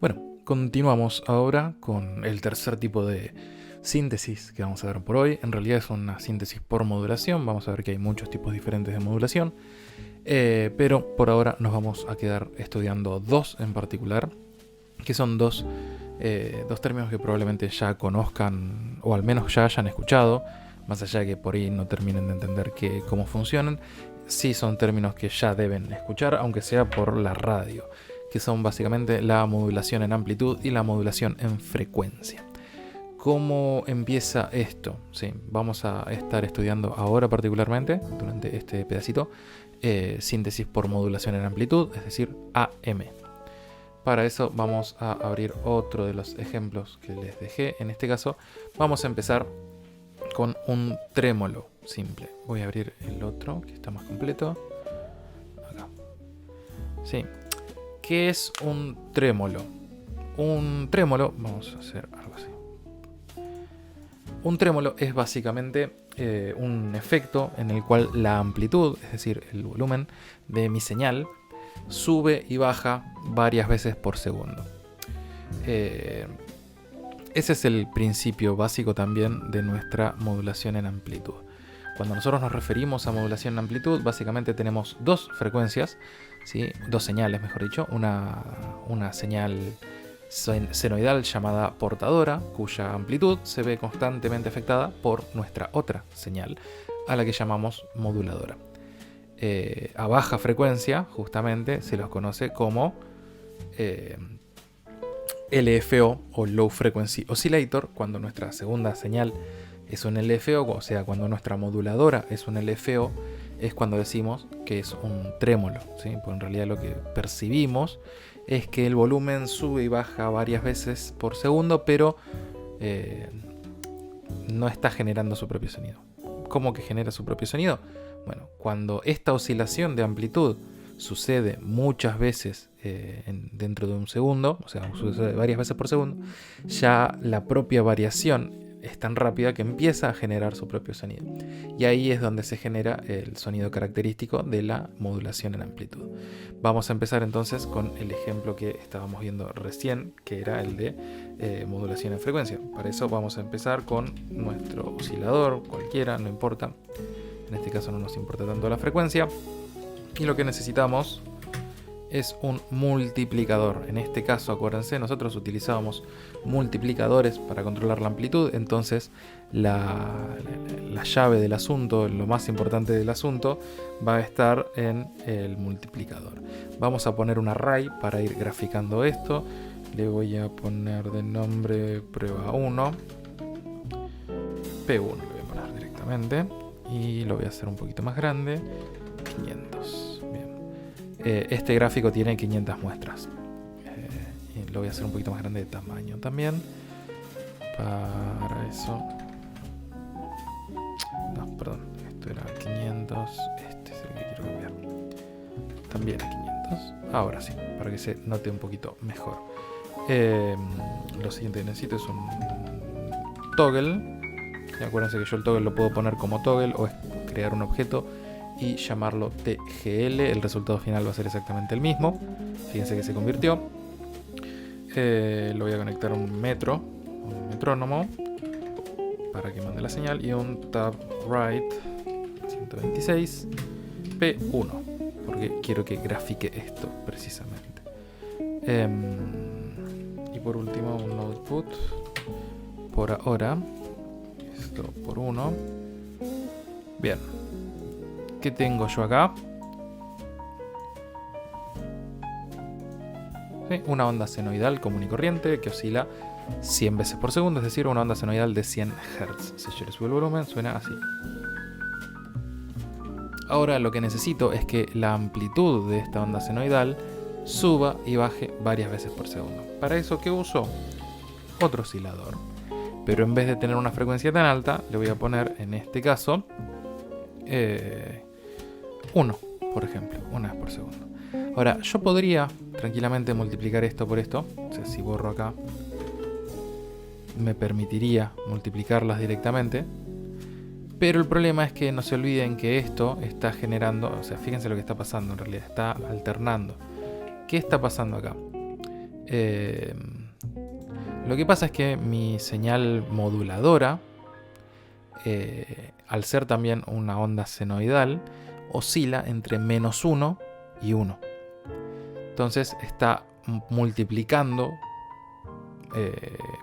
Bueno, continuamos ahora con el tercer tipo de síntesis que vamos a ver por hoy. En realidad es una síntesis por modulación. Vamos a ver que hay muchos tipos diferentes de modulación. Pero por ahora nos vamos a quedar estudiando dos en particular, que son dos términos que probablemente ya conozcan o al menos ya hayan escuchado, más allá de que por ahí no terminen de entender cómo funcionan. Sí son términos que ya deben escuchar, aunque sea por la radio, que son básicamente la modulación en amplitud y la modulación en frecuencia. ¿Cómo empieza esto? Sí, vamos a estar estudiando ahora particularmente, durante este pedacito, síntesis por modulación en amplitud, es decir, AM. Para eso vamos a abrir otro de los ejemplos que les dejé. En este caso vamos a empezar con un trémolo simple. Voy a abrir el otro que está más completo. Acá. Sí. ¿Qué es un trémolo? Un trémolo, vamos a hacer algo así. Un trémolo es básicamente un efecto en el cual la amplitud, es decir, el volumen de mi señal, sube y baja varias veces por segundo. Ese es el principio básico también de nuestra modulación en amplitud. Cuando nosotros nos referimos a modulación en amplitud, básicamente tenemos dos frecuencias, ¿sí? Dos señales, mejor dicho. Una señal senoidal llamada portadora, cuya amplitud se ve constantemente afectada por nuestra otra señal, a la que llamamos moduladora. A baja frecuencia, justamente, se los conoce como LFO o Low Frequency Oscillator, cuando nuestra segunda señal es un LFO, o sea, cuando nuestra moduladora es un LFO, es cuando decimos que es un trémolo, ¿sí? Porque en realidad lo que percibimos es que el volumen sube y baja varias veces por segundo, pero no está generando su propio sonido. ¿Cómo que genera su propio sonido? Bueno, cuando esta oscilación de amplitud sucede muchas veces dentro de un segundo, o sea, sucede varias veces por segundo, ya la propia variación es tan rápida que empieza a generar su propio sonido. Y ahí es donde se genera el sonido característico de la modulación en amplitud. Vamos a empezar entonces con el ejemplo que estábamos viendo recién, que era el de modulación en frecuencia. Para eso vamos a empezar con nuestro oscilador, cualquiera, no importa. En este caso no nos importa tanto la frecuencia. Y lo que necesitamos es un multiplicador. En este caso, acuérdense, nosotros utilizábamos multiplicadores para controlar la amplitud. Entonces la llave del asunto, lo más importante del asunto, va a estar en el multiplicador. Vamos a poner un array para ir graficando esto. Le voy a poner de nombre prueba 1. P1 le voy a poner directamente. Y lo voy a hacer un poquito más grande. 500. Este gráfico tiene 500 muestras. Y lo voy a hacer un poquito más grande de tamaño también. Para eso. No, perdón. Esto era 500. Este es el que quiero cambiar. También a 500. Ahora sí, para que se note un poquito mejor. Lo siguiente que necesito es un toggle. Y acuérdense que yo el toggle lo puedo poner como toggle o es crear un objeto y llamarlo TGL. El resultado final va a ser exactamente el mismo. Fíjense que se convirtió. Lo voy a conectar a un metrónomo para que mande la señal, y un tab right 126 P1 porque quiero que grafique esto precisamente. Y por último un output por ahora, esto por 1. Bien, ¿qué tengo yo acá? ¿Sí? Una onda senoidal común y corriente que oscila 100 veces por segundo, es decir, una onda senoidal de 100 Hz. Si yo le subo el volumen, suena así. Ahora lo que necesito es que la amplitud de esta onda senoidal suba y baje varias veces por segundo. Para eso, ¿qué uso? Otro oscilador. Pero en vez de tener una frecuencia tan alta, le voy a poner, en este caso, 1, por ejemplo, una vez por segundo. Ahora, yo podría tranquilamente multiplicar esto por esto. O sea, si borro acá, me permitiría multiplicarlas directamente. Pero el problema es que no se olviden que esto está generando, o sea, fíjense lo que está pasando en realidad, está alternando. ¿Qué está pasando acá? Lo que pasa es que mi señal moduladora, al ser también una onda senoidal, oscila entre -1 y 1. Entonces está multiplicando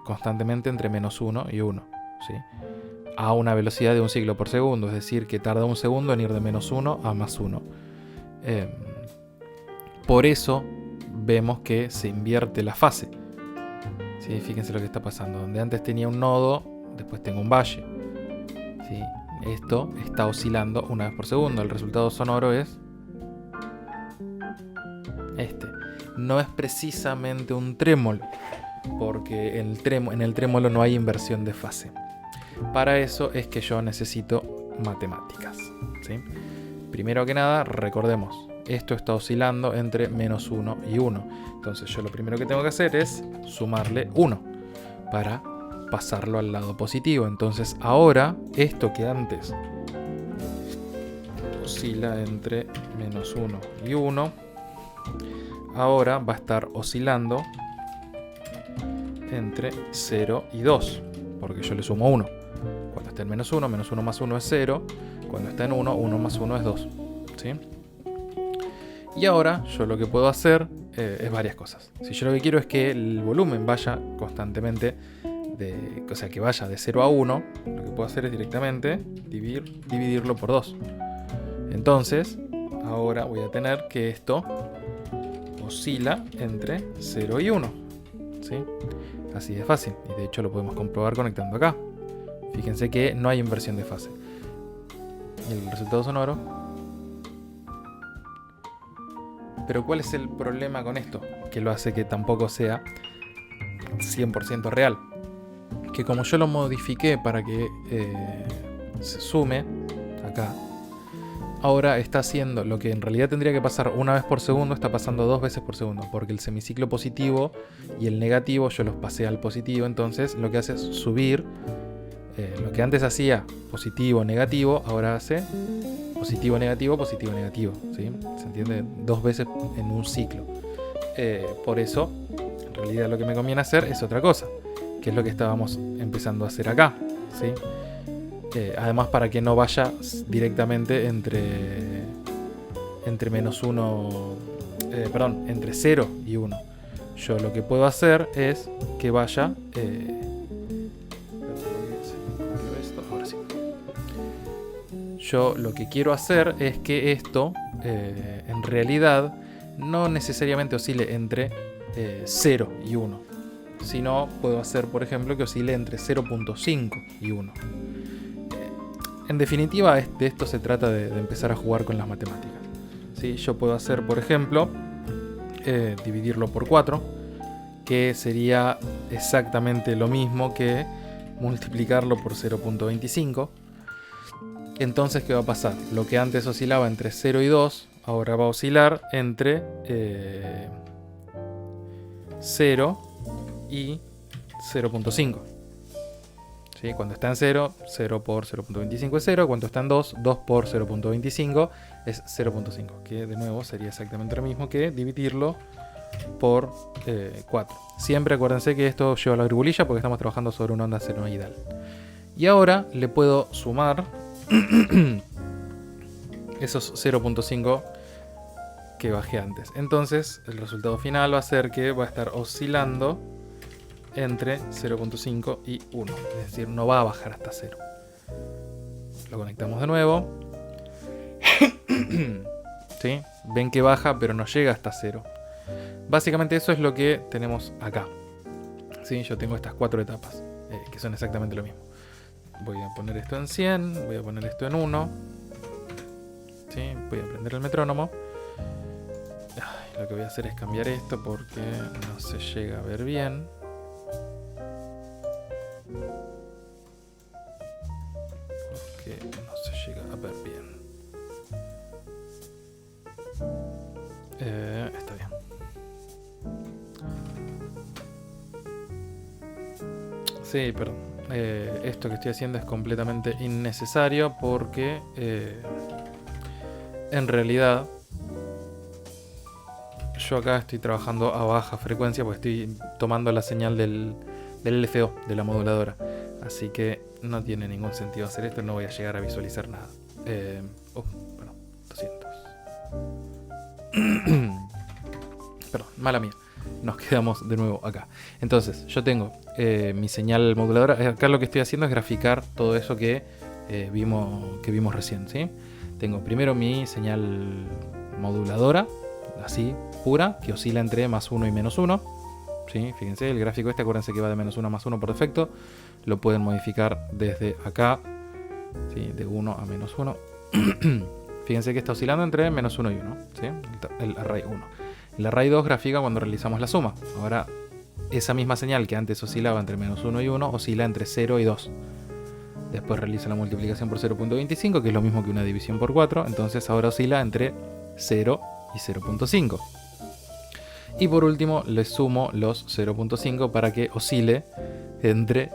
constantemente entre -1 y 1, ¿sí? A una velocidad de un ciclo por segundo, es decir, que tarda un segundo en ir de -1 a +1. Por eso vemos que se invierte la fase. ¿Sí? Fíjense lo que está pasando. Donde antes tenía un nodo, después tengo un valle. ¿Sí? Esto está oscilando una vez por segundo. El resultado sonoro es este. No es precisamente un trémolo, porque en el trémolo no hay inversión de fase. Para eso es que yo necesito matemáticas, ¿sí? Primero que nada, recordemos, esto está oscilando entre -1 y 1. Entonces yo lo primero que tengo que hacer es sumarle 1 para pasarlo al lado positivo. Entonces ahora, esto que antes oscila entre -1 y 1, ahora va a estar oscilando entre 0 y 2, porque yo le sumo 1. Cuando está en -1, -1 más 1 es 0. Cuando está en 1, 1 más 1 es 2. ¿Sí? Y ahora yo lo que puedo hacer es varias cosas. Si yo lo que quiero es que el volumen vaya constantemente, o sea, que vaya de 0 a 1, lo que puedo hacer es directamente dividirlo por 2. Entonces, ahora voy a tener que esto oscila entre 0 y 1. ¿Sí? Así de fácil. Y de hecho lo podemos comprobar conectando acá. Fíjense que no hay inversión de fase. Y el resultado sonoro. Pero ¿cuál es el problema con esto? Que lo hace que tampoco sea 100% real. Que como yo lo modifiqué para que se sume acá, ahora está haciendo lo que en realidad tendría que pasar una vez por segundo, está pasando 2 veces por segundo, porque el semiciclo positivo y el negativo yo los pasé al positivo. Entonces lo que hace es subir. Lo que antes hacía positivo, negativo, ahora hace positivo, negativo, positivo, negativo, ¿sí? ¿Se entiende? 2 veces en un ciclo. Por eso, en realidad lo que me conviene hacer es otra cosa, que es lo que estábamos empezando a hacer acá, ¿sí? Además, para que no vaya directamente entre -1, entre 0 y 1. Yo lo que puedo hacer es que vaya... Yo lo que quiero hacer es que esto, en realidad, no necesariamente oscile entre 0 y 1, sino puedo hacer, por ejemplo, que oscile entre 0.5 y 1. En definitiva, de esto se trata de empezar a jugar con las matemáticas. ¿Sí? Yo puedo hacer, por ejemplo, dividirlo por 4, que sería exactamente lo mismo que multiplicarlo por 0.25. Entonces, ¿qué va a pasar? Lo que antes oscilaba entre 0 y 2, ahora va a oscilar entre 0 y 0.5. ¿Sí? Cuando está en 0, 0 por 0.25 es 0. Cuando está en 2, 2 por 0.25 es 0.5. Que de nuevo sería exactamente lo mismo que dividirlo por 4. Siempre acuérdense que esto lleva la virgulilla porque estamos trabajando sobre una onda senoidal. Y ahora le puedo sumar esos 0.5 que bajé antes. Entonces el resultado final va a ser que va a estar oscilando entre 0.5 y 1. Es decir, no va a bajar hasta 0. Lo conectamos de nuevo. ¿Sí? Ven que baja pero no llega hasta 0. Básicamente eso es lo que tenemos acá. ¿Sí? Yo tengo estas 4 etapas que son exactamente lo mismo. Voy a poner esto en 100, voy a poner esto en 1. ¿Sí? Voy a prender el metrónomo. Lo que voy a hacer es cambiar esto porque no se llega a ver bien. Porque no se llega a ver bien. Está bien. Sí, perdón. Esto que estoy haciendo es completamente innecesario porque en realidad yo acá estoy trabajando a baja frecuencia porque estoy tomando la señal del LFO, de la moduladora. Así que no tiene ningún sentido hacer esto, no voy a llegar a visualizar nada. Bueno, 200. Perdón, mala mía. Nos quedamos de nuevo acá. Entonces, yo tengo mi señal moduladora. Acá lo que estoy haciendo es graficar todo eso que vimos recién, ¿sí? Tengo primero mi señal moduladora, así, pura, que oscila entre +1 y -1. ¿Sí? Fíjense, el gráfico este, acuérdense que va de -1 a +1 por defecto. Lo pueden modificar desde acá, ¿sí? De 1 a -1. Fíjense que está oscilando entre -1 y 1, ¿sí? El array 1. El array 2 grafica cuando realizamos la suma. Ahora, esa misma señal que antes oscilaba entre -1 y 1, oscila entre 0 y 2. Después realiza la multiplicación por 0.25, que es lo mismo que una división por 4. Entonces ahora oscila entre 0 y 0.5. Y por último le sumo los 0.5 para que oscile entre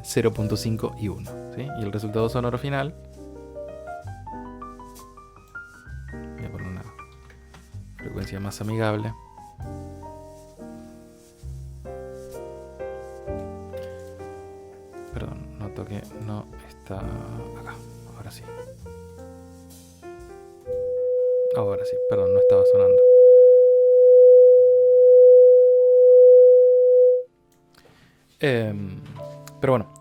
0.5 y 1, ¿sí? Y el resultado sonoro final, voy a poner una frecuencia más amigable. Perdón, noto que no está acá. Ahora sí. Ahora sí, perdón, no estaba sonando. Pero bueno,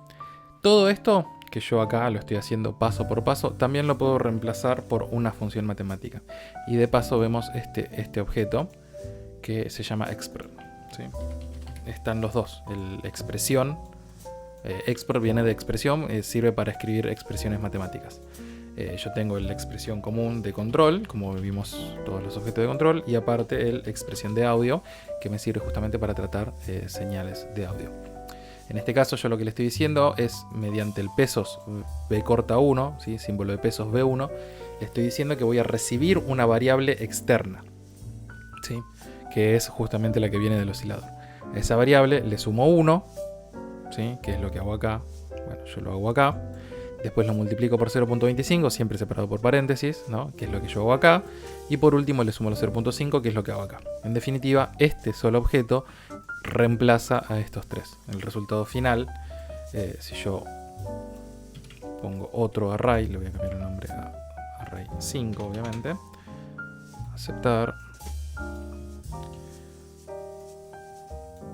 todo esto que yo acá lo estoy haciendo paso por paso, también lo puedo reemplazar por una función matemática. Y de paso vemos este objeto que se llama expr, ¿sí? Están los dos, expresión. Expr viene de expresión, sirve para escribir expresiones matemáticas. Yo tengo la expresión común de control, como vimos todos los objetos de control, y aparte la expresión de audio, que me sirve justamente para tratar señales de audio. En este caso yo lo que le estoy diciendo es, mediante el pesos b corta 1, ¿sí? Símbolo de pesos b1, le estoy diciendo que voy a recibir una variable externa, ¿sí? Que es justamente la que viene del oscilador. A esa variable le sumo 1, ¿sí? Que es lo que hago acá. Bueno, yo lo hago acá. Después lo multiplico por 0.25, siempre separado por paréntesis, ¿no? Que es lo que yo hago acá. Y por último le sumo los 0.5, que es lo que hago acá. En definitiva, este solo objeto reemplaza a estos tres. El resultado final, si yo pongo otro array, le voy a cambiar el nombre a array 5, obviamente. Aceptar.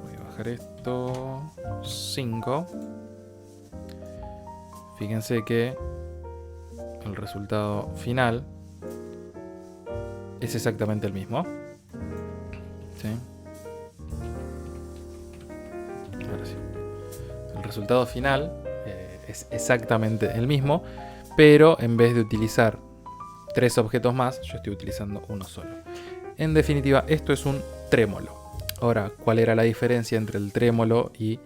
Voy a bajar esto. 5. Fíjense que el resultado final es exactamente el mismo, ¿sí? Ahora sí. El resultado final es exactamente el mismo, pero en vez de utilizar 3 objetos más, yo estoy utilizando uno solo. En definitiva, esto es un trémolo. Ahora, ¿cuál era la diferencia entre el trémolo y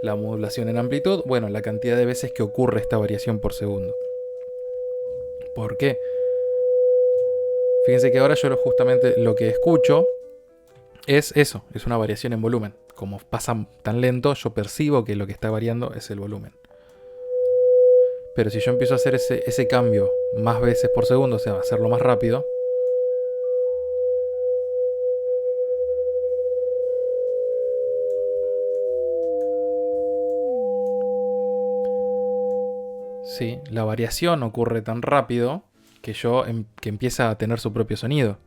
la modulación en amplitud? Bueno, la cantidad de veces que ocurre esta variación por segundo. ¿Por qué? Fíjense que ahora yo justamente lo que escucho es eso, es una variación en volumen. Como pasa tan lento, yo percibo que lo que está variando es el volumen. Pero si yo empiezo a hacer ese cambio más veces por segundo, o sea, hacerlo más rápido, sí, la variación ocurre tan rápido que que empieza a tener su propio sonido.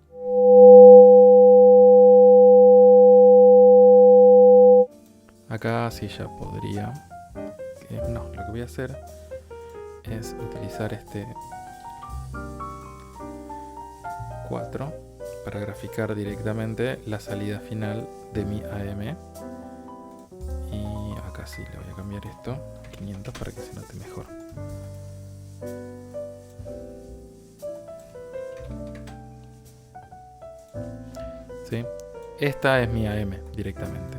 Acá sí ya podría. No, lo que voy a hacer es utilizar este 4 para graficar directamente la salida final de mi AM. Y acá sí le voy a cambiar esto a 500 para que se note mejor. ¿Sí? Esta es mi AM directamente.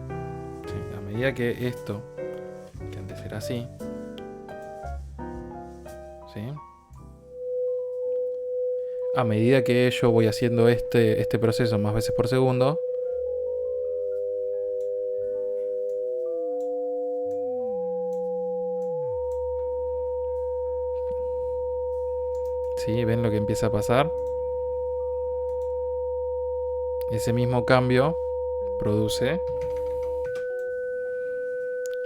¿Sí? A medida que esto, que antes era así, ¿sí? A medida que yo voy haciendo este proceso más veces por segundo, ¿sí? ¿Ven lo que empieza a pasar? ese mismo cambio produce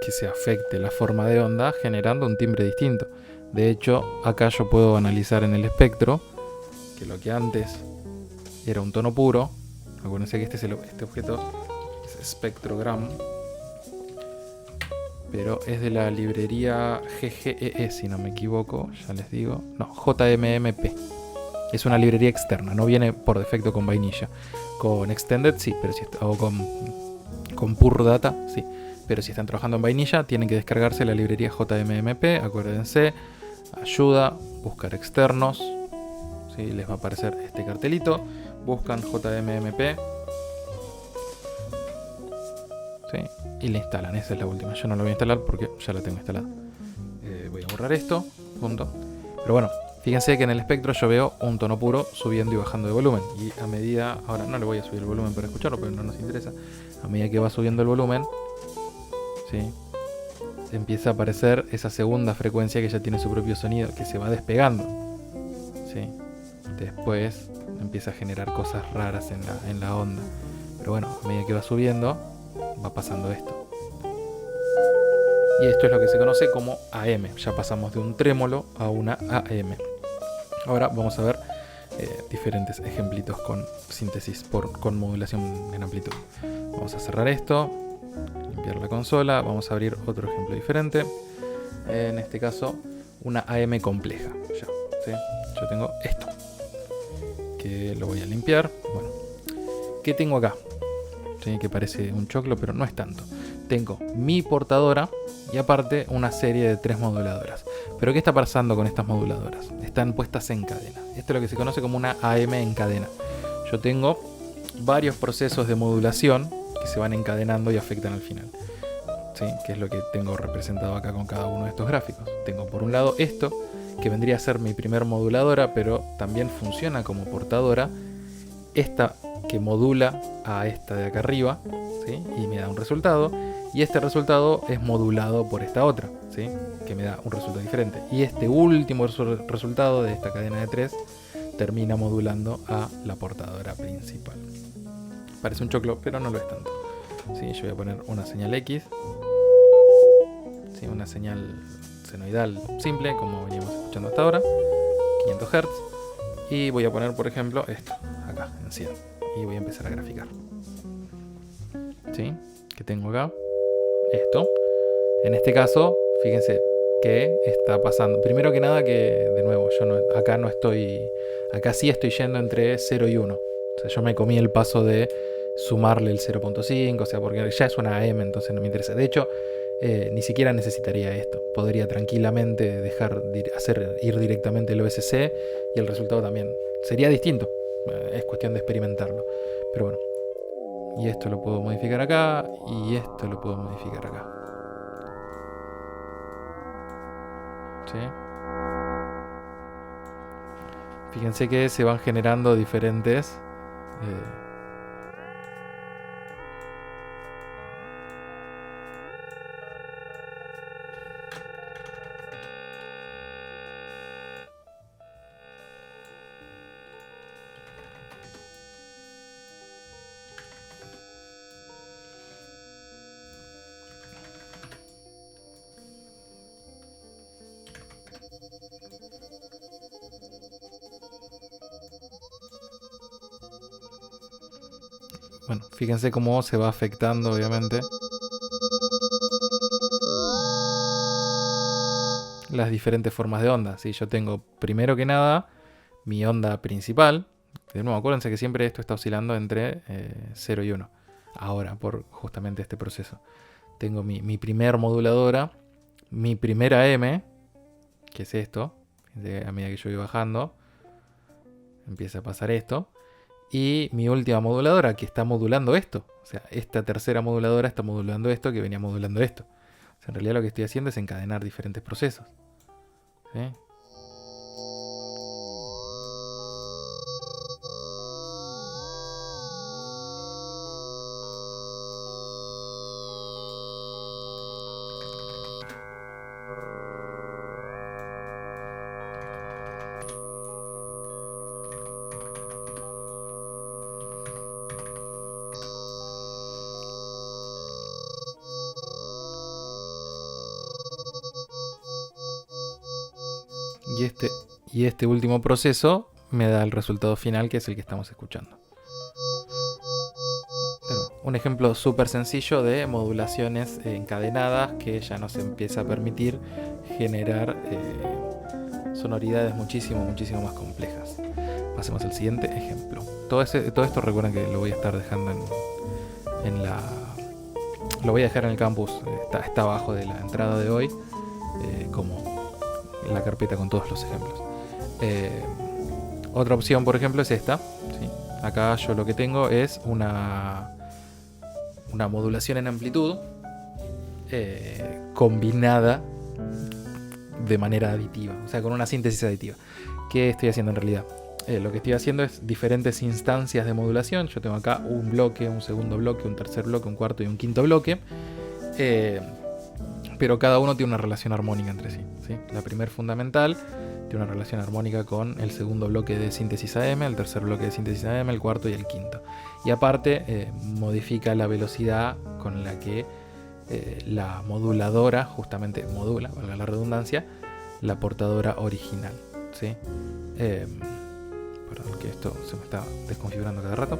que se afecte la forma de onda generando un timbre distinto. De hecho, acá yo puedo analizar en el espectro que lo que antes era un tono puro, acuérdense que este objeto es Spectrogram, pero es de la librería GGEE, si no me equivoco, ya les digo, no, JMMP. Es una librería externa, no viene por defecto con vainilla. Con Extended sí, pero si o con Pure Data sí. Pero si están trabajando en vainilla, tienen que descargarse la librería JMMP. Acuérdense, ayuda, buscar externos. ¿Sí? Les va a aparecer este cartelito. Buscan JMMP. ¿Sí? Y la instalan. Esa es la última. Yo no la voy a instalar porque ya la tengo instalada. Voy a borrar esto. Punto. Pero bueno, fíjense que en el espectro yo veo un tono puro subiendo y bajando de volumen. Y a medida, ahora no le voy a subir el volumen para escucharlo, pero no nos interesa. A medida que va subiendo el volumen, ¿sí? Empieza a aparecer esa segunda frecuencia que ya tiene su propio sonido, que se va despegando, ¿sí? Después empieza a generar cosas raras en la onda. Pero bueno, a medida que va subiendo, va pasando esto. Y esto es lo que se conoce como AM. Ya pasamos de un trémolo a una AM. Ahora vamos a ver diferentes ejemplitos con síntesis con modulación en amplitud. Vamos a cerrar esto, limpiar la consola, vamos a abrir otro ejemplo diferente. En este caso, una AM compleja. Ya, ¿sí? Yo tengo esto, que lo voy a limpiar. Bueno, ¿qué tengo acá? ¿Sí? Que parece un choclo, pero no es tanto. Tengo mi portadora y aparte una serie de 3 moduladoras. Pero ¿qué está pasando con estas moduladoras? Están puestas en cadena. Esto es lo que se conoce como una AM en cadena. Yo tengo varios procesos de modulación que se van encadenando y afectan al final. ¿Sí? Que es lo que tengo representado acá con cada uno de estos gráficos. Tengo por un lado esto, que vendría a ser mi primer moduladora, pero también funciona como portadora. Esta que modula a esta de acá arriba, ¿sí? Y me da un resultado. Y este resultado es modulado por esta otra, ¿sí? Que me da un resultado diferente. Y este último resultado de esta cadena de 3 termina modulando a la portadora principal. Parece un choclo, pero no lo es tanto. ¿Sí? Yo voy a poner una señal X, ¿sí? Una señal senoidal simple, como veníamos escuchando hasta ahora, 500 Hz. Y voy a poner, por ejemplo, esto, acá, en 100. Y voy a empezar a graficar. ¿Sí? ¿Qué tengo acá? Esto. En este caso, fíjense que está pasando. Primero que nada, que de nuevo, yo no, acá no estoy. Acá sí estoy yendo entre 0 y 1. O sea, yo me comí el paso de sumarle el 0.5, o sea, porque ya es una AM, entonces no me interesa. De hecho, ni siquiera necesitaría esto. Podría tranquilamente dejar ir directamente el OSC y el resultado también sería distinto. Es cuestión de experimentarlo. Pero bueno. Y esto lo puedo modificar acá. Y esto lo puedo modificar acá. ¿Sí? Fíjense que se van generando diferentes bueno, fíjense cómo se va afectando, obviamente, las diferentes formas de onda. ¿Sí? Yo tengo, primero que nada, mi onda principal. De nuevo, acuérdense que siempre esto está oscilando entre 0 y 1. Ahora, por justamente este proceso. Tengo mi primer moduladora, mi primera M, que es esto. A medida que yo voy bajando, empieza a pasar esto. Y mi última moduladora, que está modulando esto. O sea, esta tercera moduladora está modulando esto, que venía modulando esto. O sea, en realidad lo que estoy haciendo es encadenar diferentes procesos. ¿Sí? y este último proceso me da el resultado final, que es el que estamos escuchando. Pero un ejemplo súper sencillo de modulaciones encadenadas que ya nos empieza a permitir generar sonoridades muchísimo más complejas. Pasemos al siguiente ejemplo. Todo esto recuerden que lo voy a estar dejando lo voy a dejar en el campus, está abajo de la entrada de hoy, como la carpeta con todos los ejemplos. Otra opción, por ejemplo, es esta, ¿sí? Acá yo lo que tengo es una modulación en amplitud combinada de manera aditiva, o sea, con una síntesis aditiva. ¿Qué estoy haciendo en realidad? Lo que estoy haciendo es diferentes instancias de modulación. Yo tengo acá un bloque, un segundo bloque, un tercer bloque, un cuarto y un quinto bloque, pero cada uno tiene una relación armónica entre sí, ¿sí? La primer fundamental tiene una relación armónica con el segundo bloque de síntesis AM, el tercer bloque de síntesis AM, el cuarto y el quinto. Y aparte modifica la velocidad con la que la moduladora justamente modula, valga la redundancia, la portadora original, ¿sí? Perdón, que esto se me está desconfigurando cada rato.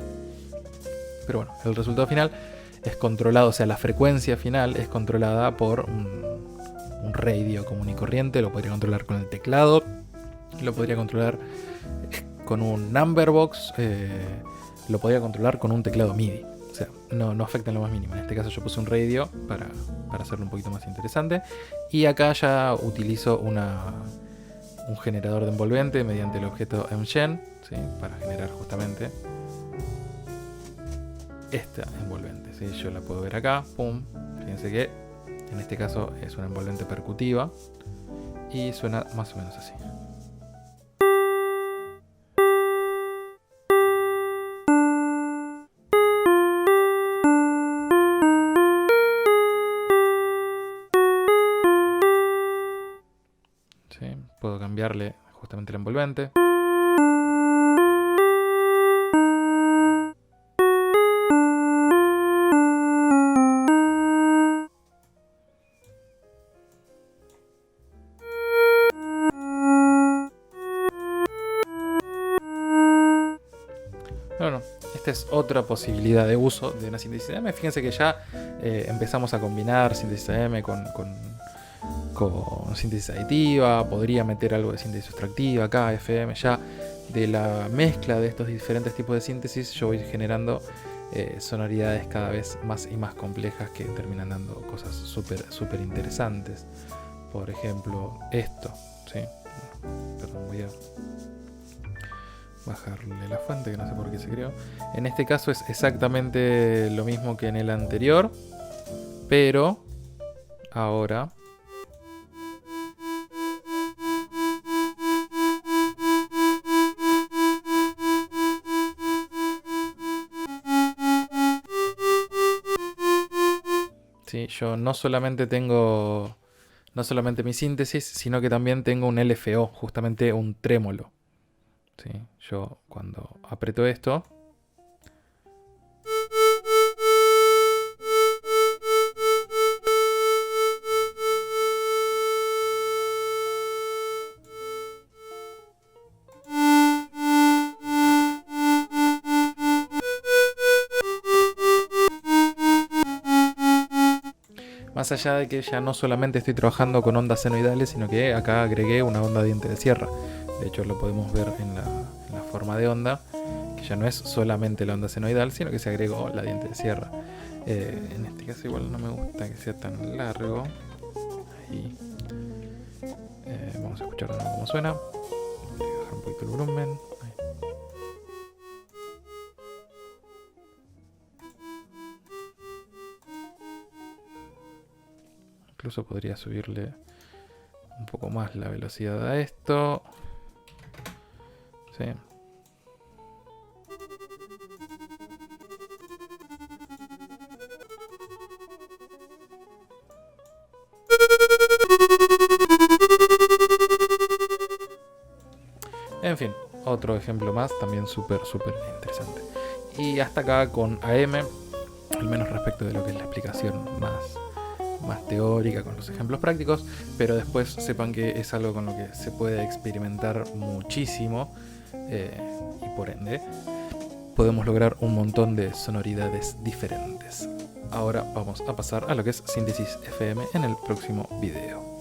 Pero bueno, el resultado final es controlado, o sea, la frecuencia final es controlada por un radio común y corriente. Lo podría controlar con el teclado, lo podría controlar con un number box, lo podría controlar con un teclado MIDI. O sea, no afecta en lo más mínimo. En este caso yo puse un radio para hacerlo un poquito más interesante. Y acá ya utilizo un generador de envolvente mediante el objeto mgen, ¿sí? Para generar justamente esta envolvente, ¿sí? Yo la puedo ver acá, pum. Fíjense que en este caso es una envolvente percutiva y suena más o menos así. ¿Sí? Puedo cambiarle justamente el envolvente. Bueno, esta es otra posibilidad de uso de una síntesis AM. Fíjense que ya empezamos a combinar síntesis AM con síntesis aditiva. Podría meter algo de síntesis sustractiva acá, FM. Ya de la mezcla de estos diferentes tipos de síntesis yo voy generando sonoridades cada vez más y más complejas que terminan dando cosas súper interesantes. Por ejemplo, esto, ¿sí? Perdón, voy a bajarle la fuente, que no sé por qué se creó. En este caso es exactamente lo mismo que en el anterior, pero ahora ¿sí? Yo no solamente tengo mi síntesis, sino que también tengo un LFO, justamente un trémolo. ¿Sí? Yo cuando aprieto esto, más allá de que ya no solamente estoy trabajando con ondas senoidales, sino que acá agregué una onda diente de sierra. De hecho lo podemos ver en la forma de onda, que ya no es solamente la onda senoidal, sino que se agregó la diente de sierra. En este caso igual no me gusta que sea tan largo. Ahí. Vamos a escuchar de nuevo cómo suena. Voy a bajar un poquito el volumen. Ahí. Incluso podría subirle un poco más la velocidad a esto. Sí. En fin, otro ejemplo más, también súper interesante. Y hasta acá con AM, al menos respecto de lo que es la explicación más teórica con los ejemplos prácticos, pero después sepan que es algo con lo que se puede experimentar muchísimo y por ende podemos lograr un montón de sonoridades diferentes. Ahora vamos a pasar a lo que es síntesis FM en el próximo video.